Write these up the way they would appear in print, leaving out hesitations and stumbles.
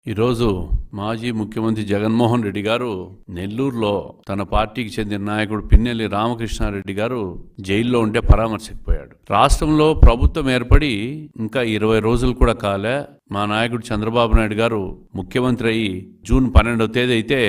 ఈరోజు మాజీ ముఖ్యమంత్రి జగన్మోహన్ రెడ్డి గారు నెల్లూరులో తన పార్టీకి చెందిన నాయకుడు పిన్నెల్లి రామకృష్ణారెడ్డి గారు జైల్లో ఉంటే పరామర్శకు పోయాడు. రాష్ట్రంలో ప్రభుత్వం ఏర్పడి ఇంకా 20 రోజులు కూడా కాలే. మా నాయకుడు చంద్రబాబు నాయుడు గారు ముఖ్యమంత్రి అయ్యి జూన్ 12వ తేదీ అయితే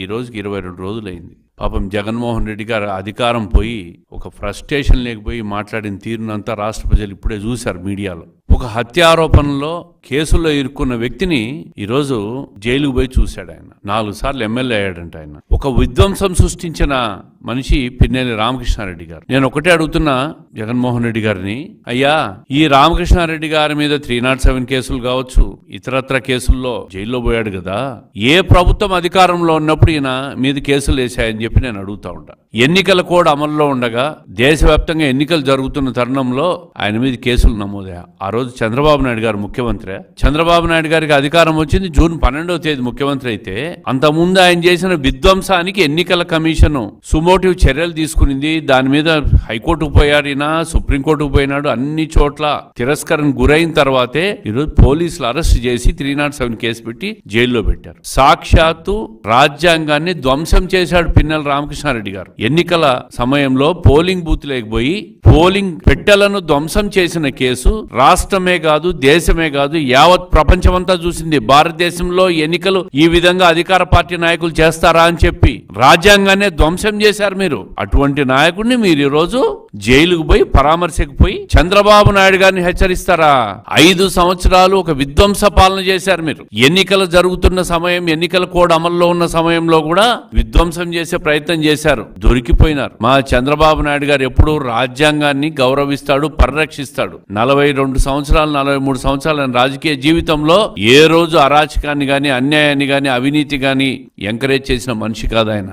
ఈ రోజుకి 22 రోజులైంది. పాపం జగన్మోహన్ రెడ్డి గారు అధికారం పోయి ఒక ఫ్రస్ట్రేషన్ లేకపోయి మాట్లాడిన తీరునంతా రాష్ట్ర ప్రజలు ఇప్పుడే చూశారు మీడియాలో. ఒక హత్య ఆరోపణలో కేసుల్లో ఇరుక్కున్న వ్యక్తిని ఈరోజు జైలుకు పోయి చూశాడు. ఆయన 4 సార్లు ఎమ్మెల్యే అయ్యాడంట. ఆయన ఒక విధ్వంసం సృష్టించిన మనిషి పిన్నెల్లి రామకృష్ణారెడ్డి గారు. నేను ఒకటే అడుగుతున్నా జగన్మోహన్ రెడ్డి గారిని, అయ్యా ఈ రామకృష్ణారెడ్డి గారి మీద 307 కేసులు కావచ్చు, ఇతరత్ర కేసుల్లో జైల్లో పోయాడు కదా, ఏ ప్రభుత్వం అధికారంలో ఉన్నప్పుడు ఈయన మీద కేసులు వేశాయని చెప్పి నేను అడుగుతా ఉంటా. ఎన్నికల కోడ్ అమల్లో ఉండగా దేశవ్యాప్తంగా ఎన్నికలు జరుగుతున్న తరుణంలో ఆయన మీద కేసులు నమోదయ్యా. ఆ రోజు చంద్రబాబు నాయుడు గారు ముఖ్యమంత్రి. చంద్రబాబు నాయుడు గారికి అధికారం వచ్చింది జూన్ 12వ తేదీ ముఖ్యమంత్రి అయితే, అంతకుముందు ఆయన చేసిన విధ్వంసానికి ఎన్నికల కమిషన్ సుమోటివ్ చర్యలు తీసుకునింది. దాని మీద హైకోర్టుకు పోయాడు, ఈయన సుప్రీంకోర్టుకు పోయినాడు. అన్ని చోట్ల తిరస్కరణ గురైన తర్వాతే ఈరోజు పోలీసులు అరెస్ట్ చేసి 307 కేసు పెట్టి జైల్లో పెట్టారు. సాక్షాత్తు రాజ్యాంగాన్ని ధ్వంసం చేశాడు పిన్నెల్లి రామకృష్ణారెడ్డి గారు. ఎన్నికల సమయంలో పోలింగ్ బూత్ లేకపోయి పోలింగ్ పెట్టెలను ధ్వంసం చేసిన కేసు రాష్ట్రమే కాదు, దేశమే కాదు, యావత్ ప్రపంచమంతా చూసింది. భారతదేశంలో ఎన్నికలు ఈ విధంగా అధికార పార్టీ నాయకులు చేస్తారా అని చెప్పి రాజ్యాంగాన్ని ధ్వంసం చేశారు మీరు. అటువంటి నాయకుడిని మీరు ఈరోజు జైలుకు పోయి పరామర్శకు పోయి చంద్రబాబు నాయుడు గారిని హెచ్చరిస్తారా? 5 సంవత్సరాలు ఒక విధ్వంస పాలన చేశారు మీరు. ఎన్నికలు జరుగుతున్న సమయం, ఎన్నికల కోడ్ అమల్లో ఉన్న సమయంలో కూడా విధ్వంసం చేసే ప్రయత్నం చేశారు, దొరికిపోయినారు. మా చంద్రబాబు నాయుడు గారు ఎప్పుడూ రాజ్యాంగాన్ని గౌరవిస్తాడు, పరిరక్షిస్తాడు. 42 సంవత్సరాలు 43 సంవత్సరాల రాజకీయ జీవితంలో ఏ రోజు అరాచకాన్ని గాని, అన్యాయాన్ని గాని, అవినీతి గాని ఎంకరేజ్ చేసిన మనిషి కాదు ఆయన.